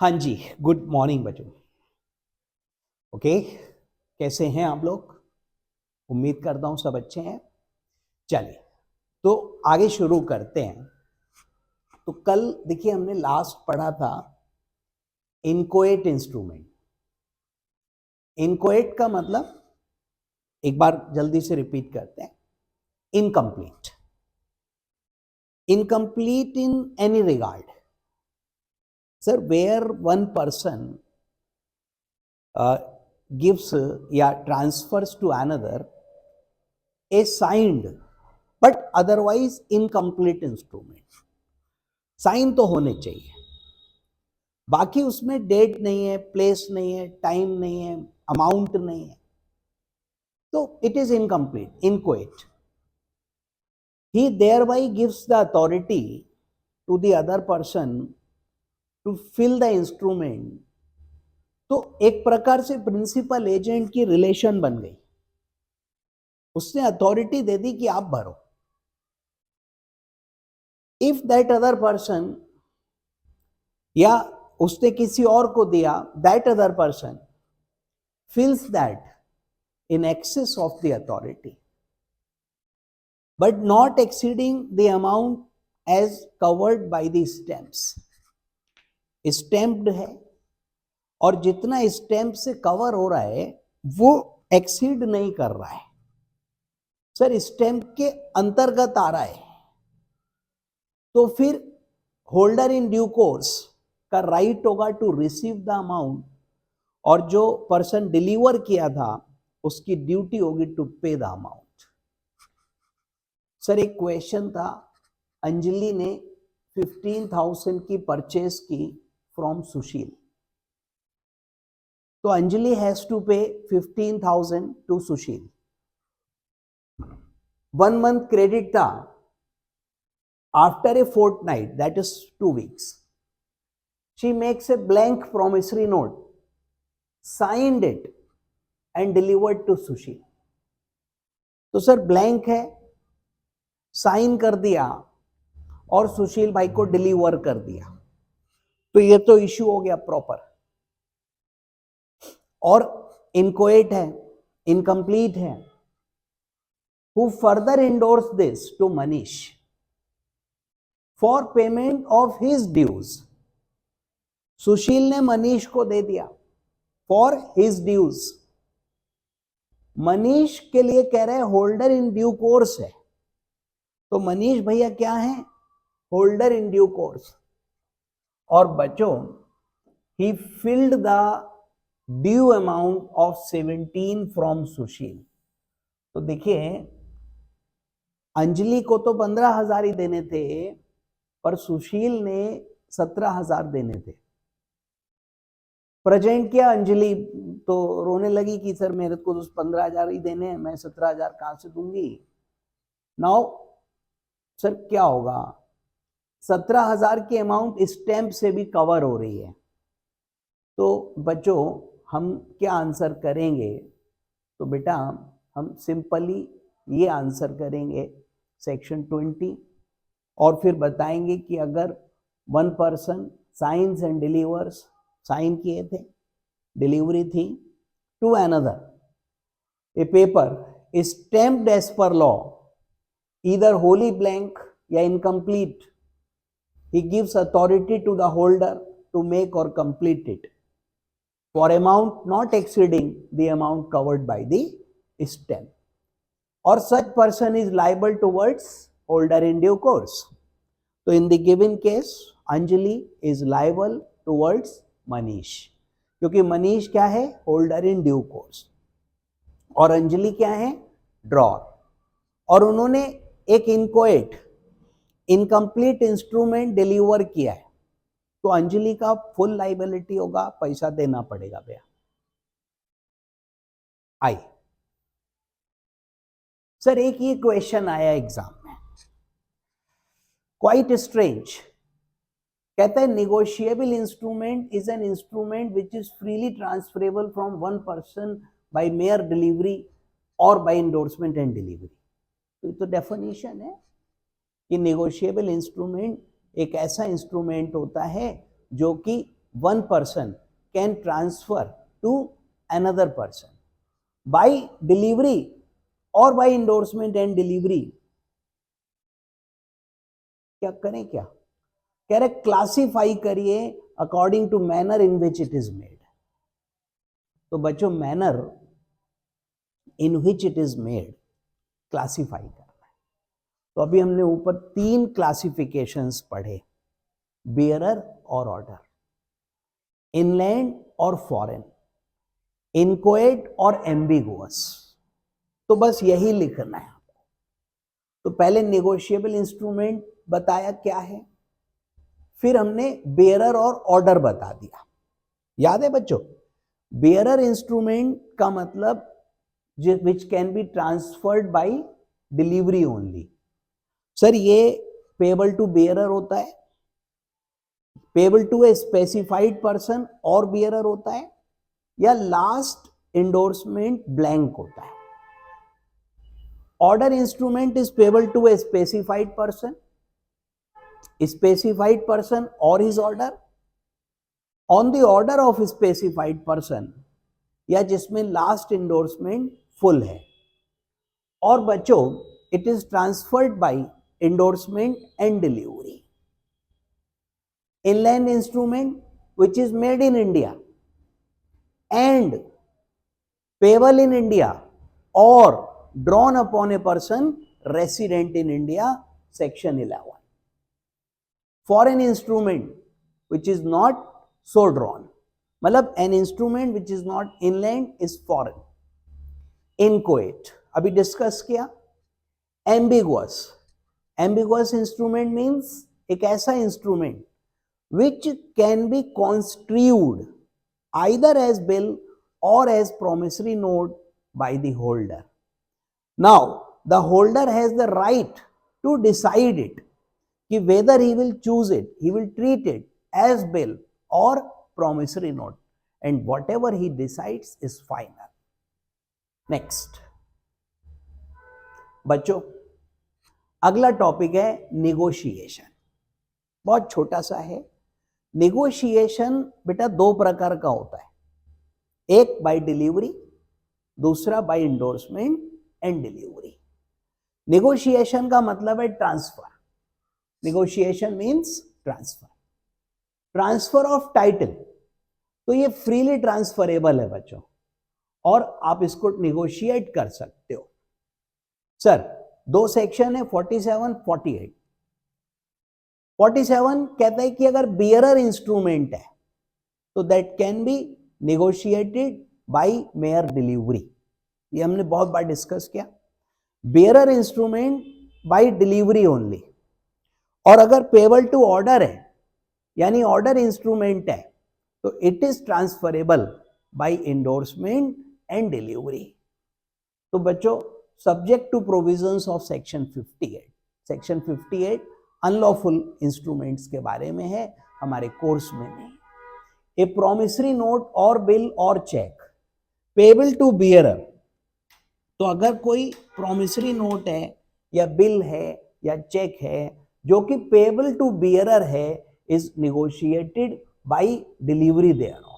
हाँ जी, good morning बच्चों। Okay, कैसे हैं आप लोग? उम्मीद करता हूँ सब अच्छे हैं। चलिए, तो आगे शुरू करते हैं। तो कल देखिए हमने लास्ट पढ़ा था इनकोएट इंस्ट्रूमेंट। इनकोएट का मतलब एक बार जल्दी से रिपीट करते हैं, incomplete. Incomplete in any regard, sir, where one person gives या transfers to another a signed but otherwise incomplete instrument। Sign तो होने चाहिए, बाकी उसमें डेट नहीं है, प्लेस नहीं है, टाइम नहीं है, अमाउंट नहीं है, तो it is incomplete, inchoate. He thereby gives the authority to the other person to fill the instrument। तो एक प्रकार से प्रिंसिपल एजेंट की रिलेशन बन गई, उसने अथॉरिटी दे दी कि आप भरो। इफ दैट अदर पर्सन, या उसने किसी और को दिया, that other person fills that in excess of the authority but not exceeding the amount as covered by the stamps। Stamped है और जितना स्टैम्प से कवर हो रहा है वो एक्सीड नहीं कर रहा है, सर स्टैम्प के अंतर्गत आ रहा है, तो फिर होल्डर इन ड्यू कोर्स का राइट होगा टू रिसीव द अमाउंट, और जो पर्सन डिलीवर किया था उसकी ड्यूटी होगी टू पे द अमाउंट। सर एक क्वेश्चन था, अंजलि ने 15,000 की परचेस की फ्रॉम सुशील, तो Anjali has to pay 15,000 to Sushil. 1 month credit था, after a fortnight that is 2 weeks she makes a blank promissory note, signed it and delivered to सुशील। तो सर ब्लैंक है, sign कर दिया और सुशील भाई को डिलीवर कर दिया, तो ये तो इश्यू हो गया प्रॉपर। और इनकोएट है, इनकम्प्लीट है। Who further endorse this to Manish for payment of his dues. Sushil ने मनीष को दे दिया फॉर हिज ड्यूज। मनीष के लिए कह रहे हैं होल्डर इन ड्यू कोर्स है, तो मनीष भैया क्या है? Holder in due course. और बच्चों, he filed the due amount of 17 from Sushil. तो देखिए अंजलि को तो 15,000 ही देने थे, पर सुशील ने 17,000 देने थे। प्रेजेंट किया, अंजलि तो रोने लगी कि सर मेरे को तो 15,000 ही देने हैं, मैं 17,000 कहां से दूंगी। नाउ सर क्या होगा? 17,000 की अमाउंट स्टैम्प से भी कवर हो रही है, तो बच्चों हम क्या आंसर करेंगे? तो बेटा हम सिंपली ये आंसर करेंगे सेक्शन 20, और फिर बताएंगे कि अगर one person signs and delivers, sign किए थे, डिलीवरी थी, to another a paper stamped as per law, either wholly blank या incomplete, he gives authority to the holder to make or complete it for amount not exceeding the amount covered by the stamp, or such person is liable towards holder in due course। So in the given case Anjali is liable towards Manish, क्योंकि मनीष क्या है? Holder in due course, और अंजलि क्या है? Drawer. और उन्होंने एक inchoate, incomplete instrument deliver किया है, तो अंजलि का फुल लाइबिलिटी होगा, पैसा देना पड़ेगा भैया। आई सर एक ये क्वेश्चन आया एग्जाम में, क्वाइट स्ट्रेंज। कहता है negotiable instrument is an instrument which is freely transferable from one person by mere delivery और बाय इंडोर्समेंट एंड डिलीवरी। तो डेफिनेशन है कि निगोशिएबल इंस्ट्रूमेंट एक ऐसा इंस्ट्रूमेंट होता है जो कि one person can transfer to another person by delivery or by endorsement and delivery. क्या करें? क्या कह रहे? क्लासिफाई करिए according to manner in which it is made. तो बच्चों, manner in which it is made classify करना है. तो अभी हमने ऊपर 3 क्लासिफिकेशंस पढ़े, बेयरर और ऑर्डर, इनलैंड और फॉरेन, इनकोएट और एम्बिगुअस. तो बस यही लिखना है आपको. तो पहले नेगोशिएबल इंस्ट्रूमेंट बताया क्या है, फिर हमने बेयरर और ऑर्डर बता दिया. याद है बच्चों? बेयरर इंस्ट्रूमेंट का मतलब which can be transferred by delivery only. Sir ये पेबल टू बेयरर होता है, payable to a specified person और बेयरर होता है, या लास्ट इंडोर्समेंट ब्लैंक होता है. Order instrument is payable to a specified person, specified person और his order, on the order of specified person, या जिसमें लास्ट इंडोर्समेंट फुल है. और बच्चों, it is transferred by endorsement and delivery. Inland instrument which is made in India and payable in India or drawn upon a person resident in India, section 11. Foreign instrument which is not so drawn, मतलब an instrument which is not inland is foreign. Inchoate अभी discuss किया. Ambiguous, ambiguous instrument means एक ऐसा instrument which can be construed either as bill or as promissory note by the holder. Now the holder has the right to decide it, कि whether he will choose it, he will treat it as bill or promissory note, and whatever he decides is final. Next बच्चों, अगला topic है negotiation. बहुत छोटा सा है. Negotiation बेटा 2 प्रकार का होता है, एक बाय डिलीवरी, दूसरा by endorsement and delivery. Negotiation का मतलब है transfer. Negotiation means transfer. Transfer of title, तो ये फ्रीली ट्रांसफरेबल है बच्चों, और आप इसको निगोशिएट कर सकते हो. सर 2 सेक्शन है 47, 48. 47 कहता है कि अगर बियरर इंस्ट्रूमेंट है तो that can be negotiated by mere delivery. ये हमने बहुत बार डिस्कस किया. Bearer instrument by delivery only. और अगर पेबल टू ऑर्डर है, यानी ऑर्डर इंस्ट्रूमेंट है, तो it is transferable by endorsement and delivery. तो बच्चों, subject to provisions of section 58. section 58 unlawful instruments के बारे में है, हमारे कोर्स में नहीं. ए प्रोमिसरी नोट और बिल और चेक पेबल टू बियरर. तो अगर कोई प्रोमिसरी नोट है या बिल है या चेक है जो कि पेबल टू बियरर है, is negotiated by delivery thereof.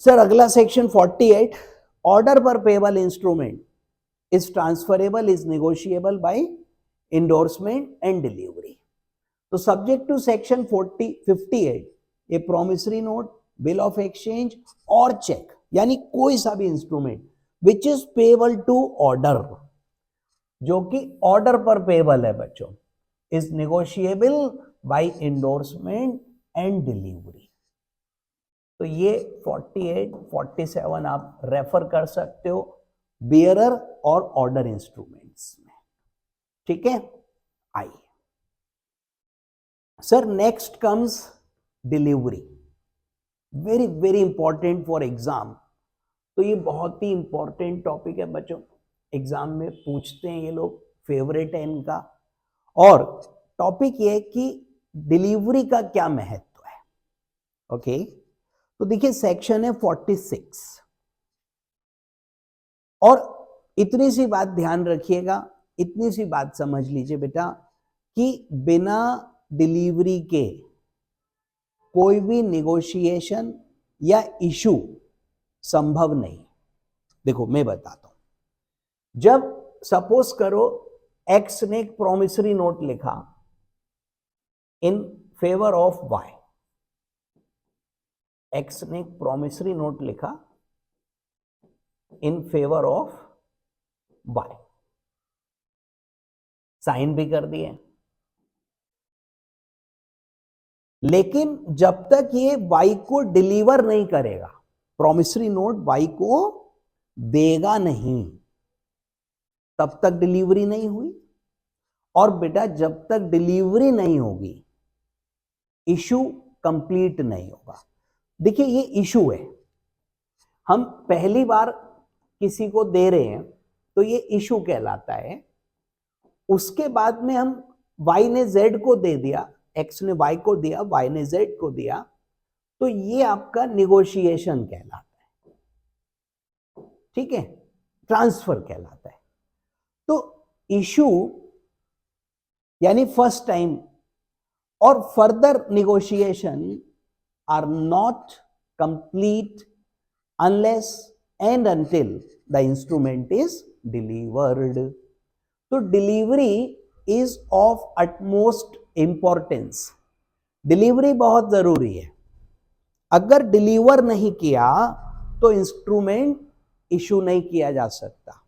Sir अगला सेक्शन 48, ऑर्डर पर payable instrument is transferable, is negotiable by endorsement and delivery. तो subject to section 58, a promissory note, bill of exchange और cheque, यानी कोई सा भी instrument which is payable to order, जो कि ऑर्डर पर पेबल है बच्चों, is negotiable by endorsement and delivery. तो ये 48, 47 आप रेफर कर सकते हो बियरर और ऑर्डर इंस्ट्रूमेंट्स में. ठीक है, आइए. Sir next comes delivery. Very very important for exam. तो ये बहुत ही इंपॉर्टेंट टॉपिक है बच्चों, एग्जाम में पूछते हैं ये लोग, फेवरेट है इनका. और टॉपिक ये कि डिलीवरी का क्या महत्व है. ओके, तो देखिए सेक्शन है 46. और इतनी सी बात ध्यान रखिएगा, इतनी सी बात समझ लीजिए बेटा, कि बिना डिलीवरी के कोई भी निगोशिएशन या इशू संभव नहीं। देखो मैं बताता हूं, जब सपोज करो एक्स ने एक प्रोमिसरी नोट लिखा in favour of Y, X ने एक प्रोमिसरी नोट लिखा in favour of Y, sign भी कर दिए, लेकिन जब तक ये वाई को डिलीवर नहीं करेगा, प्रोमिसरी नोट वाई को देगा नहीं, तब तक डिलीवरी नहीं हुई। और बेटा जब तक डिलीवरी नहीं होगी इशू कंप्लीट नहीं होगा। देखिए ये इशू है, हम पहली बार किसी को दे रहे हैं तो ये इशू कहलाता है। उसके बाद में हम y ने z को दे दिया, x ने y को दिया, y ने z को दिया, तो ये आपका निगोशिएशन कहलाता है, ठीक है, ट्रांसफर कहलाता है। तो इशू यानी फर्स्ट टाइम और further negotiation are not complete unless and until the instrument is delivered. तो delivery is of utmost importance, delivery बहुत जरूरी है। अगर डिलीवर नहीं किया तो इंस्ट्रूमेंट इशू नहीं किया जा सकता,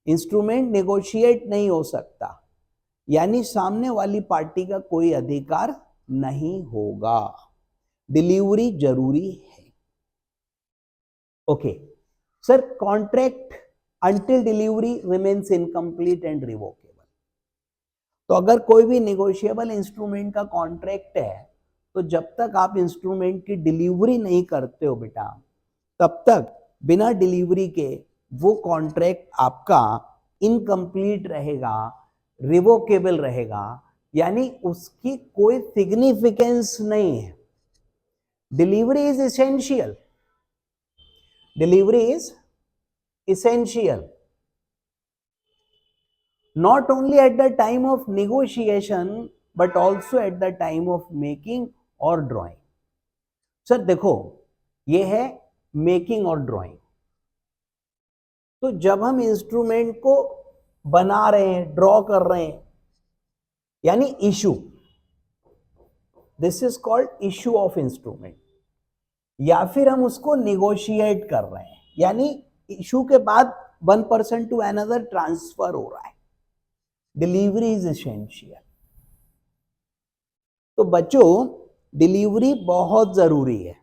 इंस्ट्रूमेंट नेगोशिएट नहीं हो सकता, यानी सामने वाली पार्टी का कोई अधिकार नहीं होगा। डिलीवरी जरूरी है। Okay sir, contract until delivery remains incomplete and revocable। तो अगर कोई भी नेगोशिएबल इंस्ट्रूमेंट का कॉन्ट्रैक्ट है तो जब तक आप इंस्ट्रूमेंट की डिलीवरी नहीं करते हो बेटा, तब तक बिना डिलीवरी के वो कॉन्ट्रैक्ट आपका इनकम्प्लीट रहेगा, रिवोकेबल रहेगा, यानी उसकी कोई सिग्निफिकेंस नहीं है। Delivery is essential, delivery is essential not only at the time of negotiation but also at the time of making or drawing। Sir देखो ये है मेकिंग और ड्राइंग, तो जब हम इंस्ट्रूमेंट को बना रहे हैं, ड्रॉ कर रहे हैं, यानी issue, this is called issue of instrument, या फिर हम उसको निगोशिएट कर रहे हैं, यानी इशू के बाद 1% टू अनदर ट्रांसफर हो रहा है। Delivery is essential. तो बच्चों डिलीवरी बहुत जरूरी है,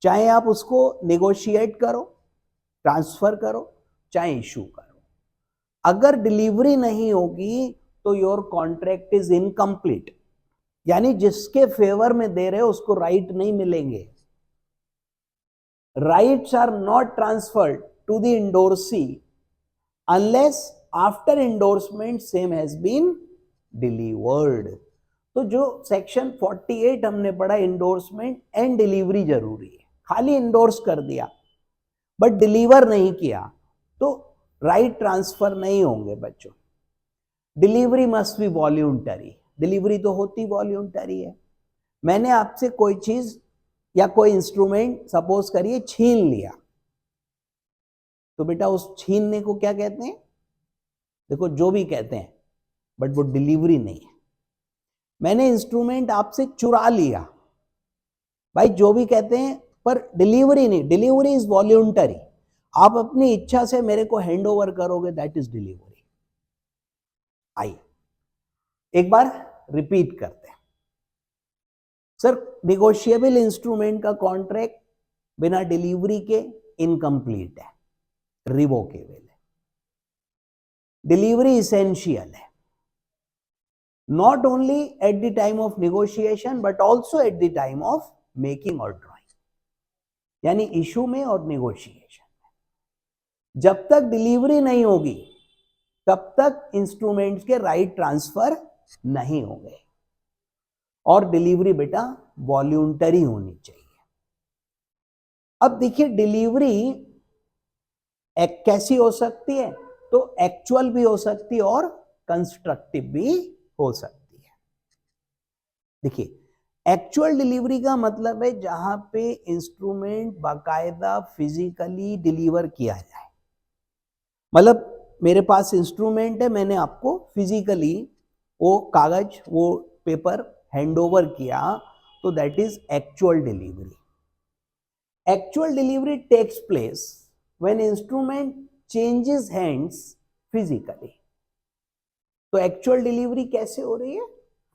चाहे आप उसको निगोशिएट करो, ट्रांसफर करो, चाहे इशू करो। अगर डिलीवरी नहीं होगी तो योर कॉन्ट्रैक्ट इज इनकम्प्लीट, यानी जिसके फेवर में दे रहे हो उसको राइट नहीं मिलेंगे। Rights are not transferred to the endorsee unless after endorsement same has been delivered। तो जो सेक्शन 48 हमने पढ़ा, इंडोर्समेंट एंड डिलीवरी जरूरी है। खाली इंडोर्स कर दिया बट डिलीवर नहीं किया तो राइट ट्रांसफर नहीं होंगे बच्चों। Delivery must be voluntary, delivery तो होती वॉल्यूंटरी है। मैंने आपसे कोई चीज या कोई इंस्ट्रूमेंट सपोज करिए छीन लिया, तो बेटा उस छीनने को क्या कहते हैं? देखो जो भी कहते हैं, बट वो डिलीवरी नहीं है। मैंने इंस्ट्रूमेंट आपसे चुरा लिया, भाई जो भी कहते हैं, पर डिलीवरी नहीं। डिलीवरी इज वॉल्यूंटरी, आप अपनी इच्छा से मेरे को हैंड ओवर करोगे, दैट इज डिलीवरी। आइए एक बार रिपीट करते हैं। सर निगोशिएबल इंस्ट्रूमेंट का कॉन्ट्रैक्ट बिना डिलीवरी के इनकम्प्लीट है, रिवोकेबल है। डिलीवरी इसेंशियल है, not only at the time of negotiation but also at the time of making और ड्रॉइंग, यानी इशू में और नेगोशिएशन में। जब तक डिलीवरी नहीं होगी तब तक इंस्ट्रूमेंट्स के राइट ट्रांसफर नहीं होंगे, और डिलीवरी बेटा वॉल्यूंटरी होनी चाहिए। अब देखिए डिलीवरी कैसी हो सकती है, तो एक्चुअल भी हो सकती है और कंस्ट्रक्टिव भी हो सकती है। देखिए एक्चुअल डिलीवरी का मतलब है जहां पे इंस्ट्रूमेंट बाकायदा फिजिकली डिलीवर किया जाए, मतलब मेरे पास इंस्ट्रूमेंट है, मैंने आपको फिजिकली वो कागज वो पेपर हैंड ओवर किया, तो that is actual delivery. Actual delivery takes place when instrument changes hands physically. तो एक्चुअल डिलीवरी कैसे हो रही है?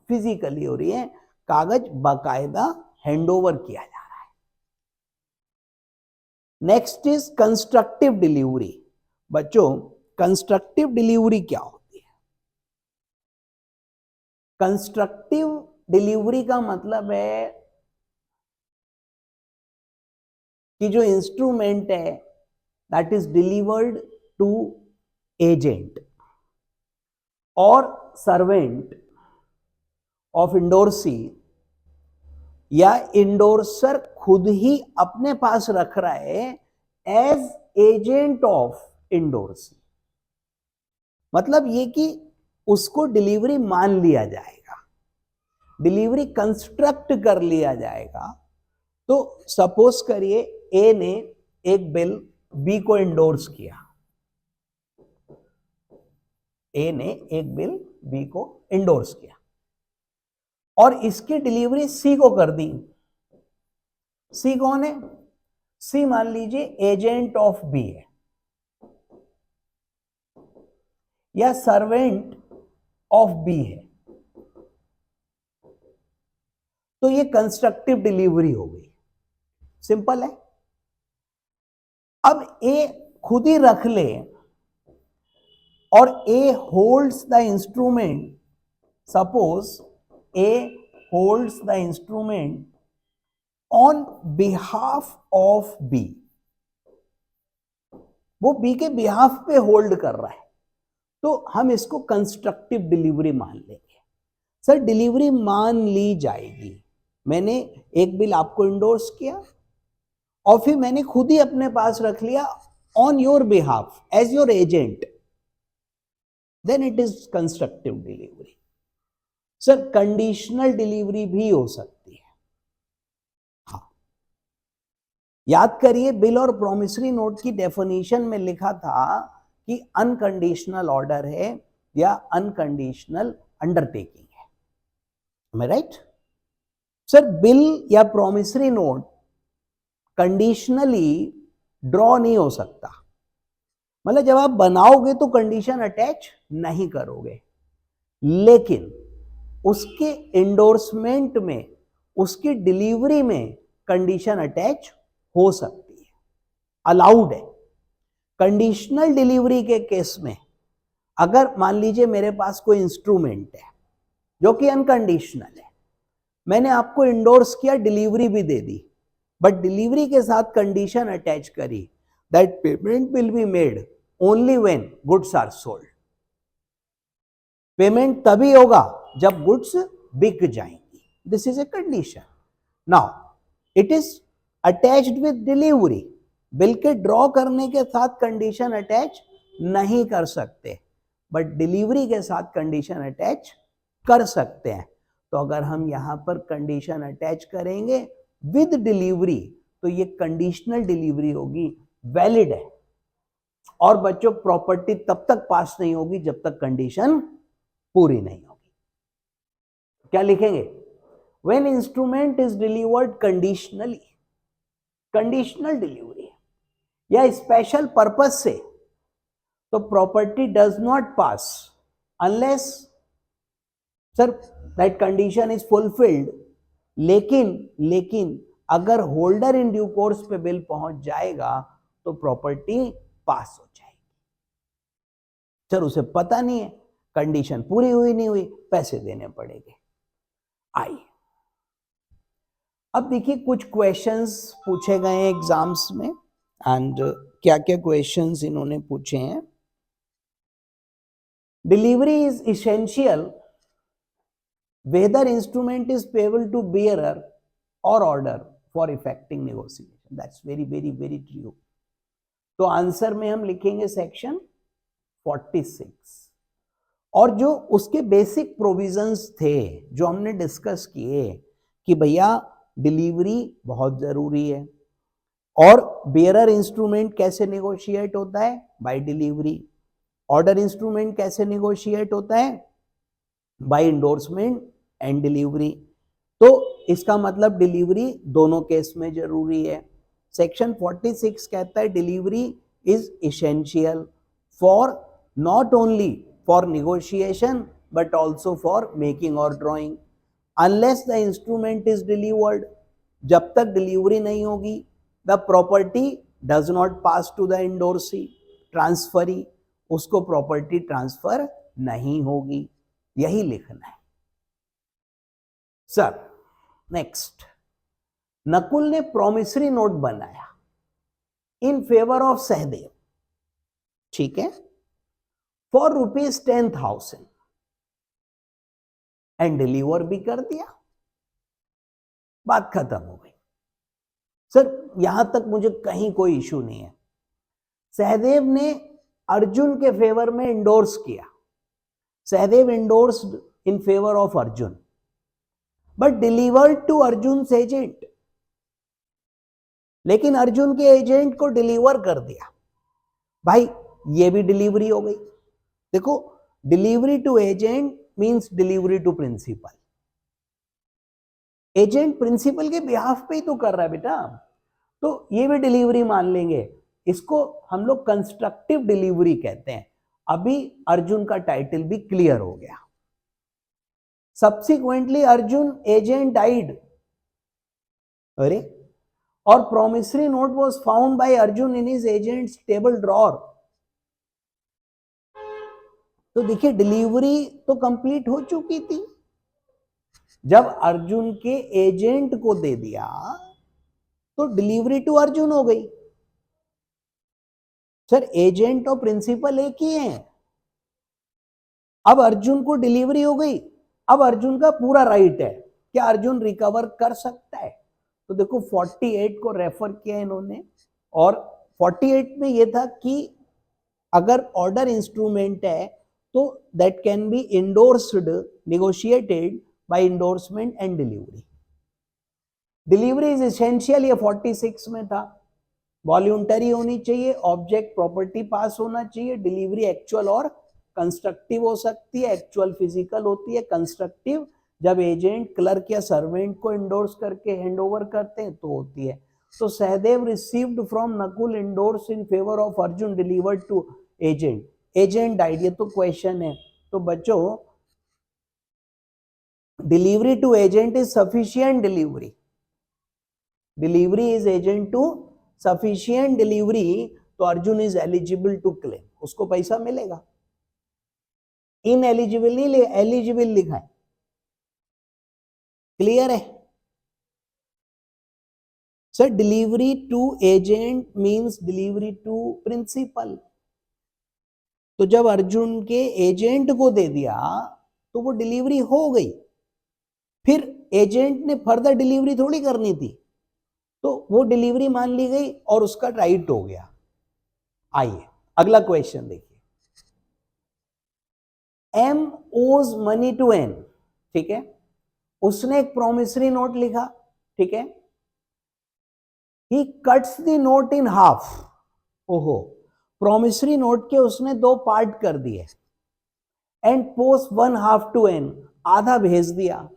फिजिकली हो रही है, कागज बाकायदा हैंड ओवर किया जा रहा है. Next is constructive delivery. बच्चों कंस्ट्रक्टिव डिलीवरी क्या होती है? कंस्ट्रक्टिव डिलीवरी का मतलब है कि जो इंस्ट्रूमेंट है that is delivered to agent और सर्वेंट ऑफ इंडोर्सी, या इंडोर्सर खुद ही अपने पास रख रहा है एज एजेंट ऑफ इंडोर्सी. मतलब ये कि उसको डिलीवरी मान लिया जाएगा, डिलीवरी कंस्ट्रक्ट कर लिया जाएगा. तो सपोज करिए ए ने एक बिल बी को इंडोर्स किया, ए ने एक बिल बी को इंडोर्स किया और इसकी डिलीवरी सी को कर दी. सी कौन है? सी मान लीजिए एजेंट ऑफ बी है या सर्वेंट ऑफ बी है. तो ये कंस्ट्रक्टिव डिलीवरी हो गई, सिंपल है. अब ए खुद ही रख ले और A holds the instrument. Suppose A holds the instrument on behalf of B. वो बी के बिहाफ पे होल्ड कर रहा है, तो हम इसको कंस्ट्रक्टिव डिलीवरी मान लेंगे. सर डिलीवरी मान ली जाएगी, मैंने एक बिल आपको इंडोर्स किया और फिर मैंने खुद ही अपने पास रख लिया on your behalf as your agent, then it is constructive delivery. Sir conditional delivery भी हो सकती है. हाँ, याद करिए बिल और प्रोमिसरी नोट की डेफिनेशन में लिखा था कि अनकंडीशनल ऑर्डर है या अनकंडीशनल अंडरटेकिंग है. Am I right? Sir bill या प्रोमिसरी नोट कंडीशनली ड्रॉ नहीं हो सकता, मतलब जब आप बनाओगे तो कंडीशन अटैच नहीं करोगे, लेकिन उसके इंडोर्समेंट में उसकी डिलीवरी में कंडीशन अटैच हो सकती है, अलाउड है. कंडीशनल डिलीवरी के केस में अगर मान लीजिए मेरे पास कोई इंस्ट्रूमेंट है जो कि अनकंडीशनल है, मैंने आपको इंडोर्स किया, डिलीवरी भी दे दी, बट डिलीवरी के साथ कंडीशन अटैच करी that payment will be made only when goods are sold. Payment तभी होगा जब गुड्स बिक जाएंगी. This is a condition. Now it is attached with delivery. Bill के ड्रॉ करने के साथ कंडीशन अटैच नहीं कर सकते, बट डिलीवरी के साथ कंडीशन अटैच कर सकते हैं. तो अगर हम यहां पर कंडीशन अटैच करेंगे विद डिलीवरी तो ये कंडीशनल डिलीवरी होगी, वैलिड है. और बच्चों प्रॉपर्टी तब तक पास नहीं होगी जब तक कंडीशन पूरी नहीं होगी. क्या लिखेंगे? When instrument is delivered conditionally, conditional delivery या स्पेशल पर्पस से, तो property does not pass unless sir that condition is fulfilled. लेकिन अगर होल्डर इन ड्यू कोर्स पे बिल पहुंच जाएगा तो प्रॉपर्टी पास हो जाएगी. सर उसे पता नहीं है, कंडीशन पूरी हुई नहीं हुई, पैसे देने पड़ेंगे. आइए अब देखिए कुछ क्वेश्चंस पूछे गए हैं एग्जाम्स में, एंड क्या क्या क्वेश्चंस इन्होंने पूछे हैं. Delivery is essential whether instrument is payable to bearer or order for effecting negotiation. That's very very very true. तो आंसर में हम लिखेंगे सेक्शन 46. और जो उसके बेसिक प्रोविजंस थे जो हमने डिस्कस किए कि भैया डिलीवरी बहुत जरूरी है, और बेयरर इंस्ट्रूमेंट कैसे नेगोशिएट होता है, बाय डिलीवरी। ऑर्डर इंस्ट्रूमेंट कैसे नेगोशिएट होता है, बाय इंडोर्समेंट एंड डिलीवरी। तो इसका मतलब डिलीवरी दोनों केस में जरूरी है। सेक्शन 46 कहता है delivery is essential for not only for negotiation but also for making और drawing unless the instrument is delivered. जब तक डिलीवरी नहीं होगी the property does not pass to the endorsee transferee, उसको प्रॉपर्टी ट्रांसफर नहीं होगी, यही लिखना है सर। नेक्स्ट, नकुल ने प्रोमिसरी नोट बनाया इन फेवर ऑफ सहदेव, ठीक है, फॉर ₹10,000 एंड डिलीवर भी कर दिया, बात खत्म हो गई। सर यहां तक मुझे कहीं कोई इशू नहीं है। सहदेव ने अर्जुन के फेवर में इंडोर्स किया, Sahdev endorsed in favour of Arjun but delivered to Arjun agent, लेकिन अर्जुन के एजेंट को डिलीवर कर दिया। भाई ये भी डिलीवरी हो गई। देखो, delivery to agent means delivery to principal. Agent principal के बिहाफ पे ही तो कर रहा है बेटा, तो ये भी डिलीवरी मान लेंगे। इसको हम लोग कंस्ट्रक्टिव डिलीवरी कहते हैं। अभी अर्जुन का टाइटल भी क्लियर हो गया। सब्सिक्वेंटली अर्जुन एजेंट डाइड, अरे, और promissory note was found by Arjun in his agents table drawer. तो देखिए डिलीवरी तो कंप्लीट हो चुकी थी। जब अर्जुन के एजेंट को दे दिया तो डिलीवरी टू अर्जुन हो गई। सर एजेंट और प्रिंसिपल एक ही हैं। अब अर्जुन को डिलीवरी हो गई, अब अर्जुन का पूरा राइट है, क्या अर्जुन रिकवर कर सकता है? तो देखो 48 को रेफर किया इन्होंने, और 48 में यह था कि अगर ऑर्डर इंस्ट्रूमेंट है तो that can be endorsed negotiated by endorsement and delivery. Delivery is essential, ये 46 में था। वॉल्यूंटरी होनी चाहिए, ऑब्जेक्ट प्रॉपर्टी पास होना चाहिए, डिलीवरी एक्चुअल और कंस्ट्रक्टिव हो सकती है। एक्चुअल फिजिकल होती है, कंस्ट्रक्टिव जब एजेंट क्लर्क या सर्वेंट को इंडोर्स करके हैंड ओवर करते हैं तो होती है। तो Sahdev received from Nakul endorse in favour of Arjun delivered to agent, agent died, ये तो क्वेश्चन है। तो बच्चों delivery to agent is sufficient delivery, delivery is agent to sufficient delivery, तो Arjun is eligible to claim, उसको पैसा मिलेगा। इन एलिजिबल नहीं, एलिजिबल लिखा है, क्लियर है sir? Delivery to agent means delivery to principal. तो जब अर्जुन के एजेंट को दे दिया तो वो डिलीवरी हो गई, फिर एजेंट ने फर्दर डिलीवरी थोड़ी करनी थी, तो वो डिलीवरी मान ली गई और उसका राइट हो गया। आइए अगला क्वेश्चन देखिए। M owes money to N, ठीक है, उसने एक प्रोमिसरी नोट लिखा, ठीक है, he cuts the note in half, ओहो, प्रोमिसरी नोट के उसने दो पार्ट कर दिए, एंड पोस्ट 1/2 to N, आधा भेज दिया,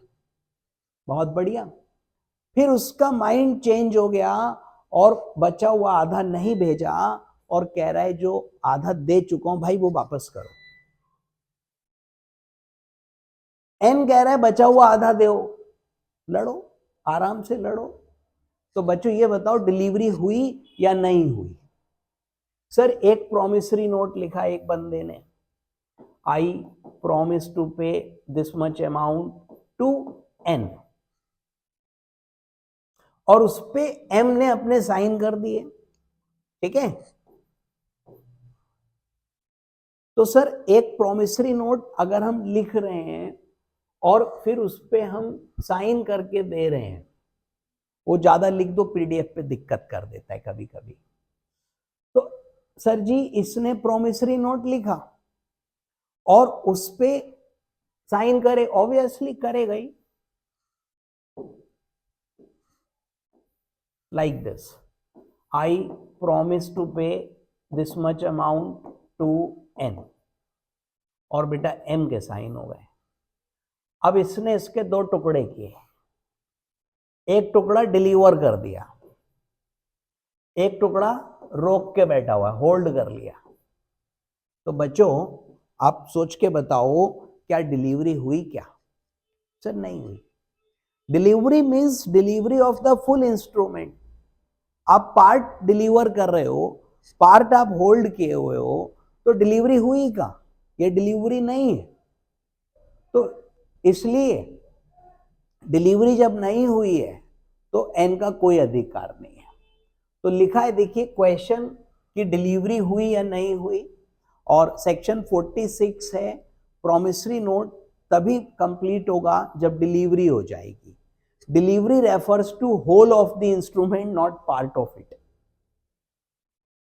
बहुत बढ़िया। फिर उसका माइंड चेंज हो गया और बचा हुआ आधा नहीं भेजा और कह रहा है जो आधा दे चुका हूं भाई वो वापस करो। एन कह रहा है बचा हुआ आधा दो, लड़ो, आराम से लड़ो। तो बच्चों ये बताओ डिलीवरी हुई या नहीं हुई? सर एक प्रोमिसरी नोट लिखा एक बंदे ने, I promise to pay this much amount to N, और उस पे एम ने अपने साइन कर दिए, ठीक है। तो सर एक प्रोमिसरी नोट अगर हम लिख रहे हैं और फिर उस पे हम साइन करके दे रहे हैं, वो ज्यादा लिख दो पीडीएफ पे दिक्कत कर देता है कभी कभी। तो सर जी इसने प्रोमिसरी नोट लिखा और उस पे साइन करे, ऑब्वियसली करेगा ही, like this, I promise to pay this much amount to N, और बेटा एम के साइन हो गए। अब इसने इसके दो टुकड़े किए, एक टुकड़ा डिलीवर कर दिया, एक टुकड़ा रोक के बैठा हुआ, होल्ड कर लिया। तो बच्चों आप सोच के बताओ, क्या डिलीवरी हुई क्या? सर नहीं हुई। Delivery means delivery of the full instrument. आप पार्ट डिलीवर कर रहे हो, पार्ट आप होल्ड किए हुए हो, तो डिलीवरी हुई क्या? ये डिलीवरी नहीं है। तो इसलिए डिलीवरी जब नहीं हुई है तो एन का कोई अधिकार नहीं है। तो लिखा है, देखिए क्वेश्चन कि डिलीवरी हुई या नहीं हुई, और सेक्शन 46 है प्रॉमिसरी नोट तभी कंप्लीट होगा जब डिलीवरी हो जाएगी। Delivery refers to whole of the instrument, not part of it.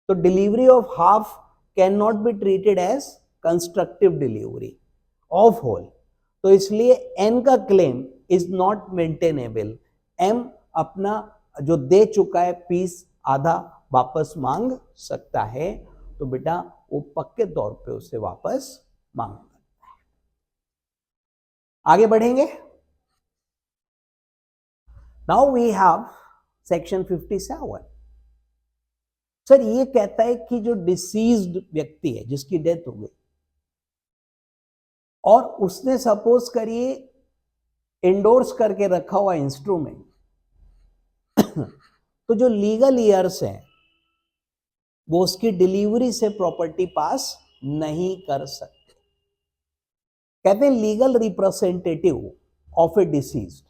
तो delivery of half can not be treated as constructive delivery of whole. तो इसलिए एन का claim is not maintainable. M अपना जो दे चुका है पीस आधा वापस मांग सकता है, तो बेटा वो पक्के तौर पे उसे वापस मांग सकता है। आगे बढ़ेंगे। Now we have section 57। सर ये कहता है कि जो डिसीज्ड व्यक्ति है, जिसकी डेथ हो गई, और उसने सपोज करिए इंडोर्स करके रखा हुआ इंस्ट्रूमेंट, तो जो लीगल ईयर्स हैं वो उसकी डिलीवरी से प्रॉपर्टी पास नहीं कर सकते। कहते हैं legal representative of a deceased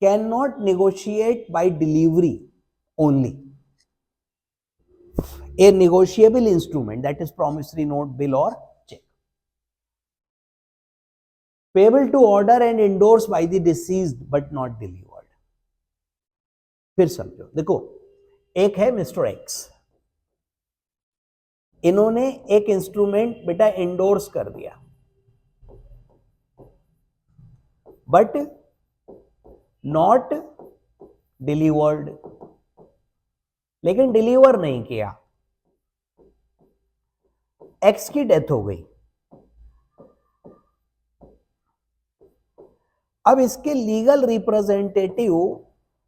can not negotiate by delivery only a negotiable instrument, that is promissory note, bill और cheque, payable to order and endorse by the deceased but not delivered. फिर समझो, देखो एक है mister x, इन्होंने एक instrument बेटा endorse कर दिया, बट नॉट डिलीवर्ड, लेकिन डिलीवर नहीं किया। एक्स की डेथ हो गई। अब इसके लीगल रिप्रेजेंटेटिव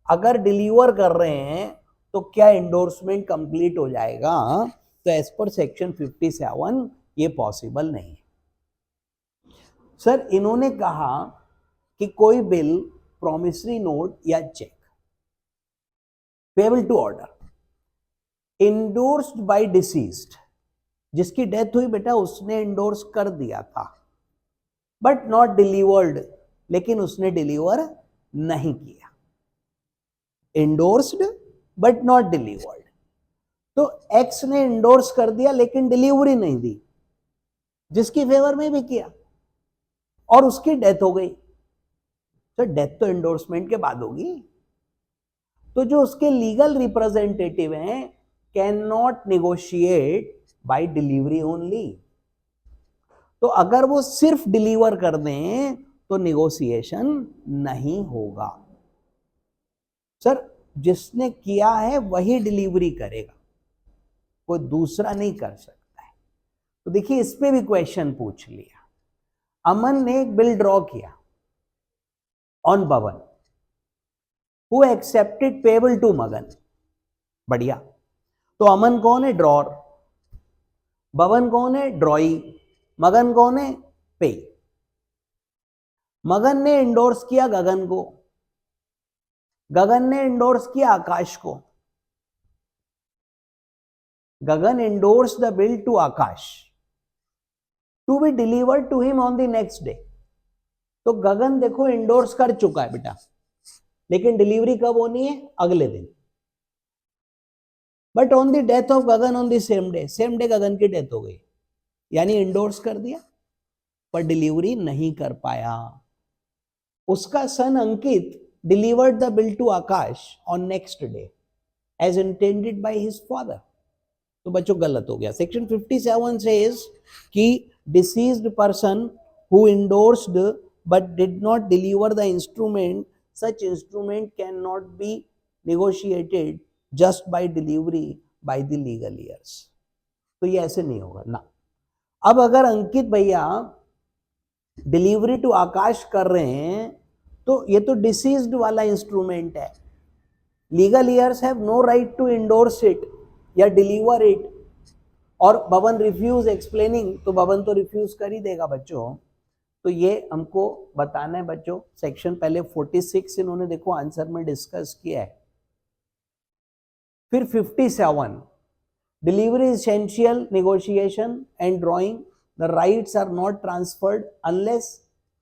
अगर डिलीवर कर रहे हैं तो क्या इंडोर्समेंट कंप्लीट हो जाएगा? तो एज पर सेक्शन 57 ये पॉसिबल नहीं है। सर इन्होंने कहा कि कोई बिल, प्रॉमिसरी नोट या cheque payable to order endorsed by deceased, जिसकी डेथ हुई बेटा उसने इंडोर्स कर दिया था, बट नॉट डिलीवर्ड, लेकिन उसने डिलीवर नहीं किया। Endorsed but not delivered. तो एक्स ने इंडोर्स कर दिया लेकिन डिलीवरी नहीं दी, जिसकी फेवर में भी किया, और उसकी डेथ हो गई। तो डेथ तो इंडोर्समेंट के बाद होगी। तो जो उसके लीगल रिप्रेजेंटेटिव हैं can not negotiate by delivery only. तो अगर वो सिर्फ डिलीवर कर दें तो नेगोशिएशन नहीं होगा। सर जिसने किया है वही डिलीवरी करेगा, कोई दूसरा नहीं कर सकता है। तो देखिए इस पे भी क्वेश्चन पूछ लिया। अमन ने एक बिल ड्रॉ किया on Bawan, who accepted payable to Magan. बढ़िया। तो अमन कौन है? ड्रॉर। बवन कौन है? ड्रॉई। मगन कौन है? पे। मगन ने इंडोर्स किया गगन को, गगन ने इंडोर्स किया आकाश को। गगन endorsed the bill to Akash to be delivered to him on the next day. तो गगन देखो इंडोर्स कर चुका है बेटा, लेकिन डिलीवरी कब होनी है? अगले दिन। But on the death of Gagan on the same day Gagan की डेथ हो गई, यानी इंडोर्स कर दिया पर डिलीवरी नहीं कर पाया। उसका son Ankit delivered the bill to Akash on next day as intended by his father. तो बच्चों गलत हो गया। सेक्शन 57 सेज कि deceased person who endorsed but did not deliver the instrument, such instrument cannot be negotiated just by delivery by the legal heirs. तो ये ऐसे नहीं होगा ना. अब अगर अंकित भैया डिलीवरी टू आकाश कर रहे हैं तो ये तो डिसीज्ड वाला इंस्ट्रूमेंट है. Legal heirs have no right to endorse it या डिलीवर इट. और बबन रिफ्यूज एक्सप्लेनिंग, तो बबन तो रिफ्यूज कर ही देगा बच्चों. तो ये हमको बताना है बच्चों. सेक्शन पहले 46 इन्होंने देखो आंसर में डिस्कस किया है. फिर 57 delivery essential negotiation and drawing, the rights are not transferred unless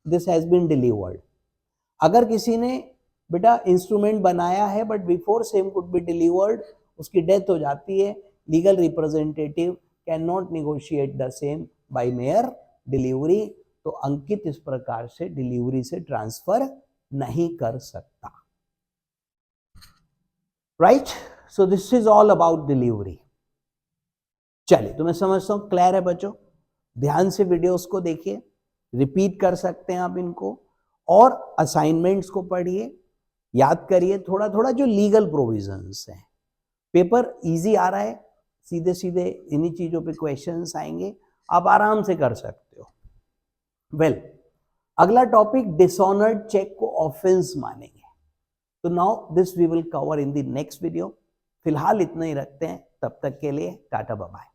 this has been delivered. अगर किसी ने बेटा इंस्ट्रूमेंट बनाया है but before same could be delivered, उसकी डेथ हो जाती है, legal representative can not negotiate the same by mere delivery. तो अंकित इस प्रकार से डिलीवरी से ट्रांसफर नहीं कर सकता. Right. So this is all about delivery. चलिए, तो मैं समझता हूं क्लियर है बच्चों. ध्यान से वीडियोस को देखिए, रिपीट कर सकते हैं आप इनको, और असाइनमेंट्स को पढ़िए, याद करिए थोड़ा थोड़ा जो लीगल प्रोविजंस हैं. पेपर इजी आ रहा है, सीधे सीधे इन्हीं चीजों पे क्वेश्चंस आएंगे, आप आराम से कर सकते हो. वेल, अगला टॉपिक डिसऑनर्ड चेक को ऑफेंस मानेंगे. तो now this we will cover in the next video. फिलहाल इतना ही रखते हैं. तब तक के लिए टाटा बाय बाय.